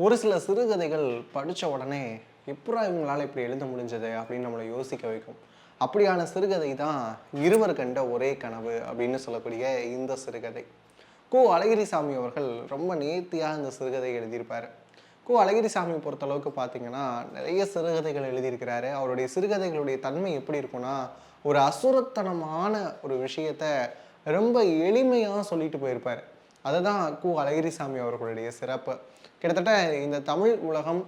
ஒரு சில சிறுகதைகள் படித்த உடனே எப்படா இவங்களால இப்படி எழுத முடிஞ்சது அப்படின்னு நம்மளை யோசிக்க வைக்கும். அப்படியான சிறுகதை தான் இருவர் கண்ட ஒரே கனவு அப்படின்னு சொல்லக்கூடிய இந்த சிறுகதை. அழகிரிசாமி அவர்கள் ரொம்ப நேர்த்தியாக இந்த சிறுகதை எழுதியிருப்பார். அழகிரிசாமியை பொறுத்தளவுக்கு பார்த்தீங்கன்னா நிறைய சிறுகதைகள் எழுதியிருக்கிறாரு. அவருடைய சிறுகதைகளுடைய தன்மை எப்படி இருக்குன்னா, ஒரு அசுரத்தனமான ஒரு விஷயத்த ரொம்ப எளிமையாக சொல்லிட்டு போயிருப்பார். அதுதான் அழகிரிசாமி அவர்களுடைய சிறப்பு. கிட்டத்தட்ட இந்த தமிழ் உலகம்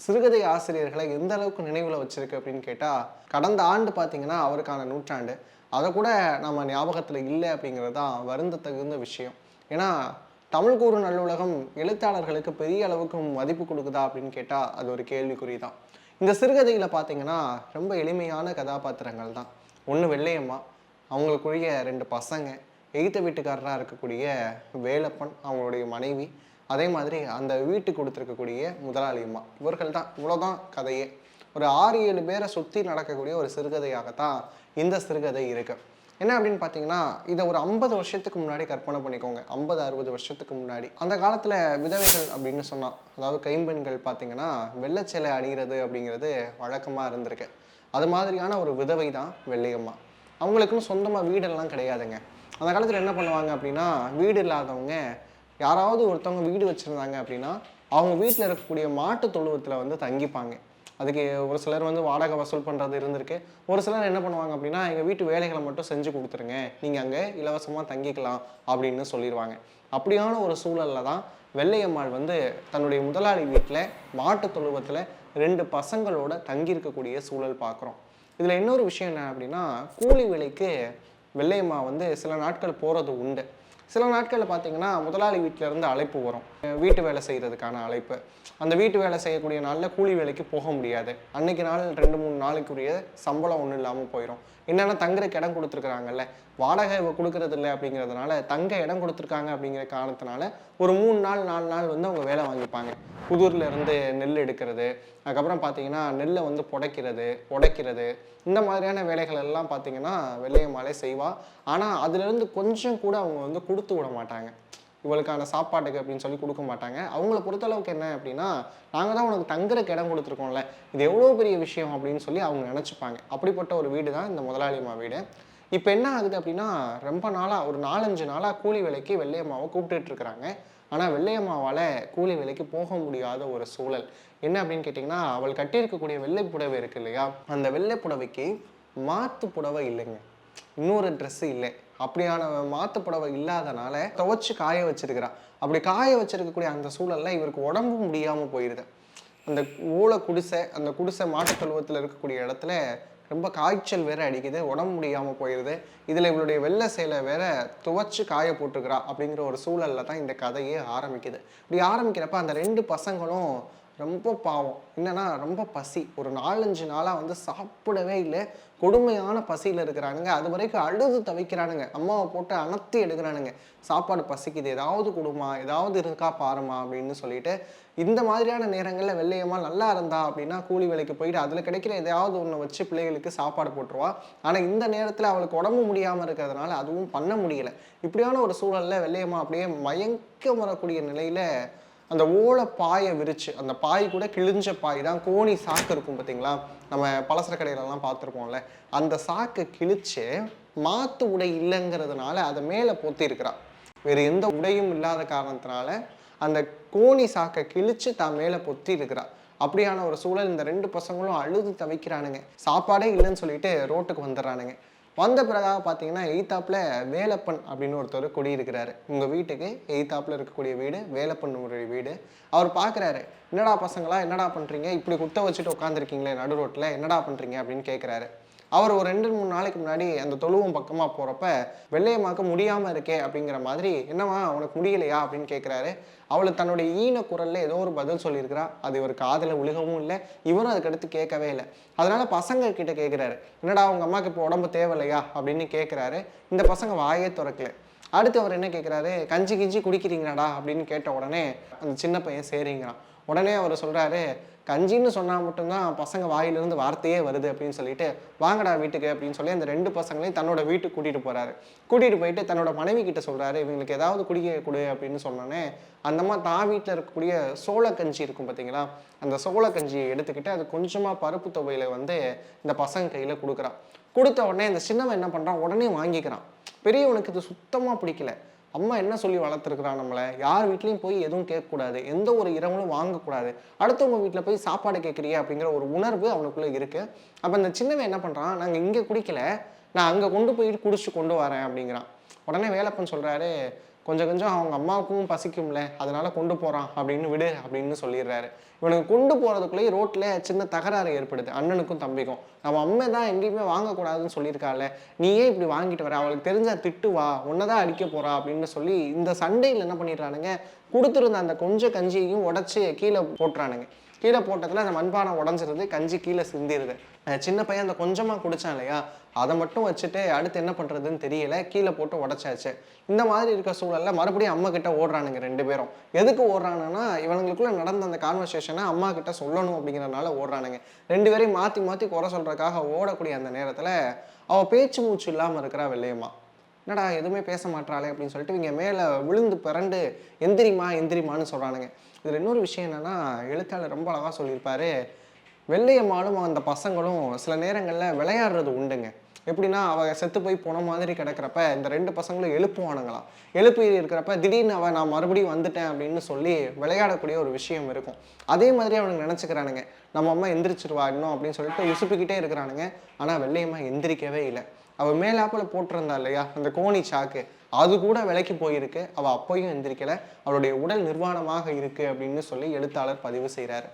சிறுகதை ஆசிரியர்களை எந்த அளவுக்கு நினைவில் வச்சிருக்கு அப்படின்னு கேட்டால், கடந்த ஆண்டு பார்த்தீங்கன்னா அவருக்கான நூற்றாண்டு. அதை கூட நம்ம ஞாபகத்தில் இல்லை அப்படிங்கிறது தான் வருந்த தகுந்த விஷயம். ஏன்னா தமிழ் கூறு நல்லுலகம் எழுத்தாளர்களுக்கு பெரிய அளவுக்கு மதிப்பு கொடுக்குதா அப்படின்னு கேட்டால் அது ஒரு கேள்விக்குறி தான். இந்த சிறுகதையில் பார்த்தீங்கன்னா ரொம்ப எளிமையான கதாபாத்திரங்கள் தான். ஒன்று வெள்ளையம்மா, அவங்களுக்குரிய 2 பசங்க, எய்த்த வீட்டுக்காரராக இருக்கக்கூடிய வேலப்பன் அவங்களுடைய மனைவி, அதே மாதிரி அந்த வீட்டுக்கு கொடுத்துருக்கக்கூடிய முதலாளி அம்மா. இவர்கள் தான், இவ்வளோதான் கதையே. ஒரு 6-7 பேரை சுற்றி நடக்கக்கூடிய ஒரு சிறுகதையாகத்தான் இந்த சிறுகதை இருக்கு. என்ன அப்படின்னு பார்த்தீங்கன்னா, இதை ஒரு 50 வருஷத்துக்கு முன்னாடி கற்பனை பண்ணிக்கோங்க. 50-60 வருஷத்துக்கு முன்னாடி அந்த காலத்தில் விதவைகள் அப்படின்னு சொன்னால், அதாவது கைம்பெண்கள் பார்த்தீங்கன்னா வெள்ளைச்சேலை அணிகிறது அப்படிங்கிறது வழக்கமாக இருந்திருக்கு. அது மாதிரியான ஒரு விதவை தான் வெள்ளையம்மா. அவங்களுக்குன்னு சொந்தமாக வீடெல்லாம் கிடையாதுங்க. அந்த காலத்தில் என்ன பண்ணுவாங்க அப்படின்னா, வீடு இல்லாதவங்க யாராவது ஒருத்தவங்க வீடு வச்சுருந்தாங்க அப்படின்னா அவங்க வீட்டில் இருக்கக்கூடிய மாட்டு தொழுவத்தில் வந்து தங்கிப்பாங்க. அதுக்கு ஒரு சிலர் வந்து வாடகை வசூல் பண்ணுறது இருந்திருக்கு. ஒரு சிலர் என்ன பண்ணுவாங்க அப்படின்னா, எங்கள் வீட்டு வேலைகளை மட்டும் செஞ்சு கொடுத்துருங்க, நீங்கள் அங்கே இலவசமாக தங்கிக்கலாம் அப்படின்னு சொல்லிடுவாங்க. அப்படியான ஒரு சூழலில் தான் வெள்ளையம்மாள் வந்து தன்னுடைய முதலாளி வீட்டில் மாட்டு தொழுவத்தில் 2 பசங்களோட தங்கியிருக்கக்கூடிய சூழல் பார்க்குறோம். இதில் இன்னொரு விஷயம் என்ன அப்படின்னா, கூலி வேலைக்கு வெள்ளையம்மா வந்து சில நாட்கள் போகிறது உண்டு. சில நாட்களில் பார்த்தீங்கன்னா முதலாளி வீட்டிலேருந்து அழைப்பு வரும், வீட்டு வேலை செய்கிறதுக்கான அழைப்பு. அந்த வீட்டு வேலை செய்யக்கூடிய நாளில் கூலி வேலைக்கு போக முடியாது. அன்றைக்கி நாள் 2-3 நாளைக்குரிய சம்பளம் ஒன்றும் இல்லாமல் போயிடும். என்னென்னா தங்குறதுக்கு இடம் கொடுத்துருக்குறாங்கல்ல, வாடகை கொடுக்கறது இல்லை அப்படிங்கிறதுனால தங்க இடம் கொடுத்துருக்காங்க அப்படிங்கிற காரணத்தினால ஒரு 3 நாள் 4 நாள் வந்து அவங்க வேலை வாங்கிப்பாங்க. புதூரில் இருந்து நெல் எடுக்கிறது, அதுக்கப்புறம் பார்த்தீங்கன்னா நெல்லை வந்து உடைக்கிறது, இந்த மாதிரியான வேலைகள் எல்லாம் பார்த்தீங்கன்னா வெள்ளையம்மாளே செய்வா. ஆனால் அதுலேருந்து கொஞ்சம் கூட அவங்க வந்து கொடுத்து விட மாட்டாங்க. இவளுக்கான சாப்பாட்டுக்கு அப்படின்னு சொல்லி கொடுக்க மாட்டாங்க. அவங்கள பொறுத்தளவுக்கு என்ன அப்படின்னா, நாங்கள் தான் உனக்கு தங்குறக்கு இடம் கொடுத்துருக்கோம்ல, இது எவ்வளோ பெரிய விஷயம் அப்படின்னு சொல்லி அவங்க நினச்சிப்பாங்க. அப்படிப்பட்ட ஒரு வீடு தான் இந்த முதலாளியம்மா வீடு. இப்போ என்ன ஆகுது அப்படின்னா, ரொம்ப நாளாக ஒரு 4-5 நாளாக கூலி வேலைக்கு வெள்ளையம்மாவை கூப்பிட்டுட்டு இருக்கிறாங்க. ஆனால் வெள்ளையம்மாவால் கூலி வேலைக்கு போக முடியாத ஒரு சூழல். என்ன அப்படின்னு கேட்டிங்கன்னா, அவள் கட்டியிருக்கக்கூடிய வெள்ளை புடவை இருக்கு இல்லையா, அந்த வெள்ளை புடவைக்கு மாற்று புடவை இல்லைங்க, இன்னொரு ட்ரெஸ்ஸு இல்லை. அப்படியான மாற்று புடவை இல்லாதனால துவைச்சு காய வச்சிருக்கிறா. அப்படி காய வச்சிருக்கக்கூடிய அந்த சூழலில் இவருக்கு உடம்பு முடியாமல் போயிடுது. அந்த ஓலை குடிசை, அந்த குடிசை மாட்டுத் தொழுவத்தில் இருக்கக்கூடிய இடத்துல ரொம்ப காய்ச்சல் வேற அடிக்குது, உடம்பு முடியாமல் போயிடுது. இதில் இவளுடைய வெள்ளை சேலை வேற துவைச்சு காய போட்டுருக்கிறா. அப்படிங்கிற ஒரு சூழலில் தான் இந்த கதையே ஆரம்பிக்குது. இப்படி ஆரம்பிக்கிறப்ப அந்த 2 பசங்களும் ரொம்ப பாவம். என்னன்னா ரொம்ப பசி, ஒரு 4-5 நாளாக வந்து சாப்பிடவே இல்லை, கொடுமையான பசியில் இருக்கிறானுங்க. அது வரைக்கும் அழுது தவிக்கிறானுங்க, அம்மாவை போட்டு அனத்தி எடுக்கிறானுங்க. சாப்பாடு பசிக்குது, ஏதாவது கொடுமா, ஏதாவது இருக்கா பாருமா அப்படின்னு சொல்லிட்டு. இந்த மாதிரியான நேரங்களில் வெள்ளையம்மா நல்லா இருந்தா அப்படின்னா கூலி வேலைக்கு போயிட்டு அதில் கிடைக்கிற எதையாவது ஒன்று வச்சு பிள்ளைகளுக்கு சாப்பாடு போட்டுருவா. ஆனால் இந்த நேரத்தில் அவளுக்கு உடம்பு முடியாமல் இருக்கிறதுனால அதுவும் பண்ண முடியலை. இப்படியான ஒரு சூழலில் வெள்ளையம்மா அப்படியே மயக்கம் வரக்கூடிய நிலையில் அந்த ஓலை பாயை விரிச்சு, அந்த பாய் கூட கிழிஞ்ச பாய் தான், கோணி சாக்கு இருக்கும் பார்த்தீங்களா, நம்ம பலசர கடையிலலாம் பார்த்துருப்போம்ல, அந்த சாக்கை கிழிச்சு மாற்று உடை இல்லைங்கிறதுனால அதை மேலே பொத்தி இருக்கிறா. வேறு எந்த உடையும் இல்லாத காரணத்தினால அந்த கோணி சாக்கை கிழிச்சு தான் மேலே பொத்தி இருக்கிறா. அப்படியான ஒரு சூழல். இந்த 2 பசங்களும் அழுது தவிக்கிறானுங்க, சாப்பாடே இல்லைன்னு சொல்லிட்டு ரோட்டுக்கு வந்துடுறானுங்க. வந்த பிறகாக பார்த்தீங்கன்னா எய்த்தாப்பில் வேலப்பன் அப்படின்னு ஒருத்தர் குடியிருக்கிறாரு. உங்கள் வீட்டுக்கு எய்த்தாப்பில் இருக்கக்கூடிய வீடு வேலப்பனுடைய வீடு. அவர் பார்க்குறாரு, என்னடா பசங்களா என்னடா பண்ணுறீங்க, இப்படி குத்த வச்சுட்டு உட்காந்துருக்கீங்களே நடு ரோட்டில், என்னடா பண்ணுறீங்க அப்படின்னு கேட்குறாரு. அவர் ஒரு 2-3 நாளைக்கு முன்னாடி அந்த தொழுவம் பக்கமாக போகிறப்ப வெள்ளையம்மாவுக்கு முடியாமல் இருக்கே அப்படிங்கிற மாதிரி, என்னவா உனக்கு முடியலையா அப்படின்னு கேட்குறாரு. அவள் தன்னுடைய ஈன குரலில் ஏதோ ஒரு பதில் சொல்லியிருக்கிறா. அது இவர் காதில் விழுகவும் இல்லை, இவரும் அதுக்கடுத்து கேட்கவே இல்லை. அதனால் பசங்க கிட்ட கேட்குறாரு, என்னடா உங்கள் அம்மாவுக்கு இப்போ உடம்பு தேவையில்லையா அப்படின்னு கேட்குறாரு. இந்த பசங்க வாயே திறக்கல. அடுத்து அவர் என்ன கேட்குறாரு, கஞ்சி கிஞ்சி குடிக்கிறீங்களாடா அப்படின்னு கேட்ட உடனே அந்த சின்ன பையன் சரிங்கிறான். உடனே அவர் சொல்கிறாரு, கஞ்சின்னு சொன்னால் மட்டும்தான் பசங்க வாயிலிருந்து வார்த்தையே வருது அப்படின்னு சொல்லிட்டு, வாங்கடா வீட்டுக்கு அப்படின்னு சொல்லி அந்த 2 பசங்களையும் தன்னோட வீட்டுக்கு கூட்டிகிட்டு போகிறாரு. கூட்டிகிட்டு போயிட்டு தன்னோட மனைவி கிட்ட சொல்கிறாரு, இவங்களுக்கு ஏதாவது குடிக்க கொடு அப்படின்னு சொன்னோன்னே, அந்த அம்மா தான் வீட்டில் இருக்கக்கூடிய சோளக்கஞ்சி இருக்கும் பார்த்தீங்களா, அந்த சோளக்கஞ்சியை எடுத்துக்கிட்டு அது கொஞ்சமாக பருப்பு துவையில வந்து இந்த பசங்க கையில் கொடுக்குறான். கொடுத்த உடனே இந்த சின்னவன் என்ன பண்ணுறான், உடனே வாங்கிக்கிறான். பெரியவனுக்கு இது சுத்தமாக பிடிக்கல. அம்மா என்ன சொல்லி வளர்த்துருக்குறான் நம்மளை, யார் வீட்லேயும் போய் எதுவும் கேட்கக்கூடாது, எந்த ஒரு இரவலும் வாங்கக்கூடாது, அடுத்தவங்க வீட்டில் போய் சாப்பாடு கேட்குறியா அப்படிங்கிற ஒரு உணர்வு அவனுக்குள்ளே இருக்குது. அப்போ அந்த சின்னவன் என்ன பண்ணுறான், நாங்கள் இங்கே குடிக்கல, நான் அங்கே கொண்டு போயிட்டு குடிச்சு கொண்டு வரேன் அப்படிங்கிறான். உடனே வேலப்பன் சொல்கிறாரு, கொஞ்சம் கொஞ்சம் அவங்க அம்மாவுக்கும் பசிக்கும்ல, அதனால கொண்டு போகிறான் அப்படின்னு விடு அப்படின்னு சொல்லிடுறாரு. இவனுக்கு கொண்டு போகிறதுக்குள்ளேயே ரோட்டில் சின்ன தகராறு ஏற்படுது அண்ணனுக்கும் தம்பிக்கும். நம்ம அம்மா தான் எங்கேயுமே வாங்கக்கூடாதுன்னு சொல்லியிருக்காள், நீ ஏன் இப்படி வாங்கிட்டு வர, அவளுக்கு தெரிஞ்சா திட்டுவா, உன்னதான் அடிக்க போகிறா அப்படின்னு சொல்லி இந்த சண்டையில் என்ன பண்ணிடுறானுங்க, கொடுத்துருந்த அந்த கொஞ்சம் கஞ்சியையும் உடச்சி கீழே போட்டுறானுங்க. கீழே போட்டதில் அந்த மண்பானை உடஞ்சிருது, கஞ்சி கீழே சிந்திடுது. சின்ன பையன் அந்த கொஞ்சமாக குடித்தான் இல்லையா, அதை மட்டும் வச்சுட்டு அடுத்து என்ன பண்ணுறதுன்னு தெரியல, கீழே போட்டு உடச்சாச்சு. இந்த மாதிரி இருக்க சூழலில் மறுபடியும் அம்மா கிட்ட ஓடுறானுங்க 2 பேரும். எதுக்கு ஓடுறானுன்னா, இவனுங்களுக்குள்ளே நடந்த அந்த கான்வர்சேஷனை அம்மா கிட்ட சொல்லணும் அப்படிங்கிறனால ஓடுறானுங்க. 2 பேரையும் மாற்றி மாற்றி குறை சொல்கிறதுக்காக ஓடக்கூடிய அந்த நேரத்தில் அவள் பேச்சு மூச்சு இல்லாமல் இருக்கிறா வெள்ளையம்மா. என்னடா எதுவுமே பேச மாட்டாளே அப்படின்னு சொல்லிட்டு இவங்க மேலே விழுந்து பிறண்டு எந்திரிமா எந்திரிமான்னு சொல்கிறானுங்க. இதில் இன்னொரு விஷயம் என்னென்னா, எழுத்தாளர் ரொம்ப அழகாக சொல்லியிருப்பார், வெள்ளையம்மாளும் அந்த பசங்களும் சில நேரங்களில் விளையாடுறது உண்டுங்க. எப்படின்னா, அவள் செத்து போய் போன மாதிரி கிடக்கிறப்ப இந்த 2 பசங்களும் எழுப்புவானுங்களாம். எழுப்பி இருக்கிறப்ப திடீர்னு நான் மறுபடியும் வந்துட்டேன் அப்படின்னு சொல்லி விளையாடக்கூடிய ஒரு விஷயம் இருக்கும். அதே மாதிரி அவனுக்கு நினச்சிக்கிறானுங்க, நம்ம அம்மா எந்திரிச்சிருவா இன்னும் அப்படின்னு சொல்லிட்டு உசுப்பிக்கிட்டே இருக்கிறானுங்க. ஆனால் வெள்ளையம்மா எந்திரிக்கவே இல்லை. அவள் மேலாப்பில் போட்டிருந்தா இல்லையா அந்த கோணி சாக்கு, அது கூட விலைக்கு போயிருக்கு. அவள் அப்போயும் எந்திரிக்கலை, அவளுடைய உடல் நிர்வாணமாக இருக்குது அப்படின்னு சொல்லி எழுத்தாளர் பதிவு செய்கிறாரு.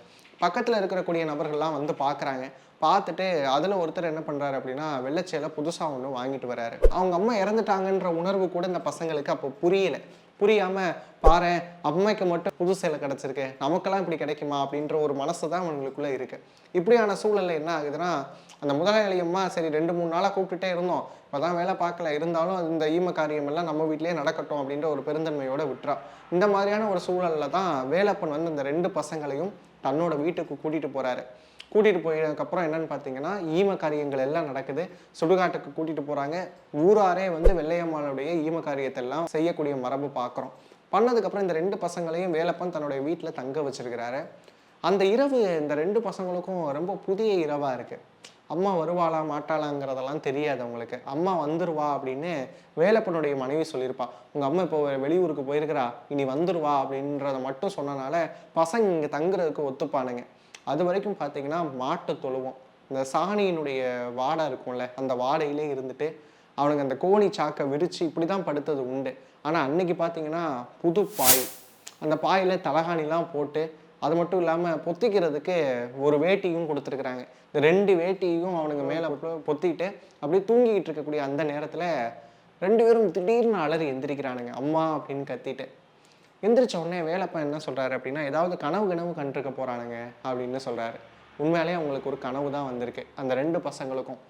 பக்கத்தில் இருக்கக்கூடிய நபர்கள்லாம் வந்து பார்க்குறாங்க. பார்த்துட்டு அதில் ஒருத்தர் என்ன பண்ணுறாரு அப்படின்னா, வெள்ளைச்சேலை புதுசாக ஒன்று வாங்கிட்டு வராரு. அவங்க அம்மா இறந்துட்டாங்கன்ற உணர்வு கூட இந்த பசங்களுக்கு அப்போ புரியலை. புரியாமல், பாரு அம்மைக்கு மட்டும் புது சேலை கிடச்சிருக்கு, நமக்கெல்லாம் இப்படி கிடைக்குமா அப்படின்ற ஒரு மனசு தான் அவங்களுக்குள்ளே இருக்குது. இப்படியான சூழலில் என்ன ஆகுதுன்னா, அந்த முதலாளி அம்மா சரி 2-3 நாளாக கூப்பிட்டுட்டே இருந்தோம், இப்போ தான் வேலை பார்க்கல, இருந்தாலும் இந்த ஈம காரியம் எல்லாம் நம்ம வீட்டிலேயே நடக்கட்டும் அப்படின்ற ஒரு பெருந்தன்மையோடு விட்டுறா. இந்த மாதிரியான ஒரு சூழலில் தான் வேலப்பன் வந்து இந்த 2 பசங்களையும் தன்னோட வீட்டுக்கு கூட்டிகிட்டு போகிறாரு. கூட்டிகிட்டு போயதுக்கப்புறம் என்னன்னு பார்த்தீங்கன்னா, ஈம காரியங்கள் எல்லாம் நடக்குது. சுடுகாட்டுக்கு கூட்டிகிட்டு போகிறாங்க. ஊராரே வந்து வெள்ளையம்மாளுடைய ஈம காரியத்தை எல்லாம் செய்யக்கூடிய மரபு பார்க்குறோம். பண்ணதுக்கப்புறம் இந்த 2 பசங்களையும் வேலப்பன் தன்னுடைய வீட்டில் தங்க வச்சிருக்கிறாரு. அந்த இரவு இந்த 2 பசங்களுக்கும் ரொம்ப புதிய இரவாக இருக்குது. அம்மா வருவாளா மாட்டாளாங்கிறதெல்லாம் தெரியாது அவங்களுக்கு. அம்மா வந்துருவா அப்படின்னு வேலப்பனுடைய மனைவி சொல்லியிருப்பா. உங்கள் அம்மா இப்போ வெளியூருக்கு போயிருக்கிறா, இனி வந்துருவா அப்படின்றத மட்டும் சொன்னனால பசங்க இங்கே தங்குறதுக்கு ஒத்துப்பானுங்க. அது வரைக்கும் பார்த்தீங்கன்னா மாட்டு தொழுவோம், இந்த சாணியினுடைய வாடை இருக்கும்ல, அந்த வாடையிலே இருந்துட்டு அவனுங்க அந்த கோணி சாக்கை விரித்து இப்படி தான் படுத்தது உண்டு. ஆனால் அன்னைக்கு பார்த்தீங்கன்னா புது பாய், அந்த பாயில் தலகாணிலாம் போட்டு, அது மட்டும் இல்லாமல் பொத்திக்கிறதுக்கு ஒரு வேட்டியும் கொடுத்துருக்குறாங்க. இந்த 2 வேட்டியும் அவனுங்க மேலே பொத்திட்டு அப்படியே தூங்கிக்கிட்டு இருக்கக்கூடிய அந்த நேரத்தில் 2 பேரும் திடீர்னு அலறி எந்திரிக்கிறானுங்க, அம்மா அப்படின்னு கத்திட்டு. எந்திரிச்ச உடனே வேலப்பன் என்ன சொல்கிறாரு அப்படின்னா, ஏதாவது கனவு கண்டிருக்க போகிறானுங்க அப்படின்னு சொல்கிறாரு. உண்மையிலேயே அவங்களுக்கு ஒரு கனவு தான் வந்திருக்கு அந்த 2 பசங்களுக்கும்.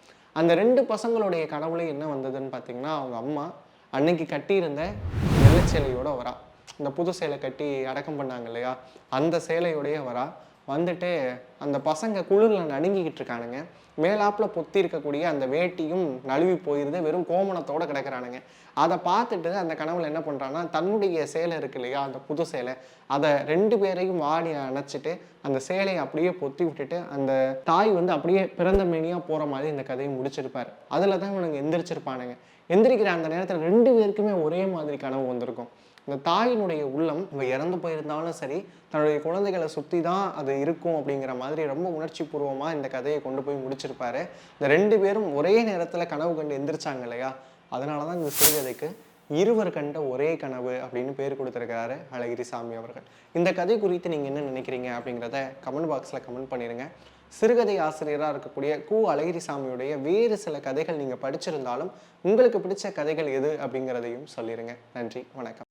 அந்த 2 பசங்களுடைய கனவுலையும் என்ன வந்ததுன்னு பார்த்தீங்கன்னா, அவங்க அம்மா அன்னைக்கு கட்டியிருந்த வெள்ளைச்சேலையோட வரா. இந்த புது சேலை கட்டி அடக்கம் பண்ணாங்க இல்லையா, அந்த சேலையோடைய வரா. வந்துட்டு அந்த பசங்க குளிரில் நடுங்கிக்கிட்டு இருக்கானுங்க. மேலாப்பில் பொத்தி இருக்கக்கூடிய அந்த வேட்டியும் நழுவி போயிருது, வெறும் கோமணத்தோடு கிடக்கிறானுங்க. அதை பார்த்துட்டு அந்த கனவுல என்ன பண்ணுறான்னா, தன்னுடைய சேலை இருக்கு இல்லையா, அந்த புது சேலை, அதை 2 பேரையும் வாடி அணைச்சிட்டு அந்த சேலையை அப்படியே பொத்தி விட்டுட்டு அந்த தாய் வந்து அப்படியே பிறந்த மேனியாக போகிற மாதிரி இந்த கதையை முடிச்சிருப்பார். அதில் தான் இவனுங்க எந்திரிச்சிருப்பானுங்க. எந்திரிக்கிற அந்த நேரத்தில் 2 பேருக்குமே ஒரே மாதிரி கனவு வந்திருக்கும். இந்த தாயினுடைய உள்ளம் இவ இறந்து போயிருந்தாலும் சரி, தன்னுடைய குழந்தைகளை சுற்றி தான் அது இருக்கும் அப்படிங்கிற மாதிரி ரொம்ப உணர்ச்சி பூர்வமாக இந்த கதையை கொண்டு போய் முடிச்சிருப்பாரு. இந்த 2 பேரும் ஒரே நேரத்தில் கனவு கண்டு எந்திரிச்சாங்க இல்லையா, அதனால தான் இந்த சிறுகதைக்கு இருவர் கண்ட ஒரே கனவு அப்படின்னு பேர் கொடுத்துருக்கிறாரு அழகிரிசாமி அவர்கள். இந்த கதை குறித்து நீங்கள் என்ன நினைக்கிறீங்க அப்படிங்கிறத கமெண்ட் பாக்ஸில் கமெண்ட் பண்ணிடுங்க. சிறுகதை ஆசிரியராக இருக்கக்கூடிய அழகிரிசாமியுடைய வேறு சில கதைகள் நீங்கள் படிச்சிருந்தாலும் உங்களுக்கு பிடிச்ச கதைகள் எது அப்படிங்கிறதையும் சொல்லிடுங்க. நன்றி, வணக்கம்.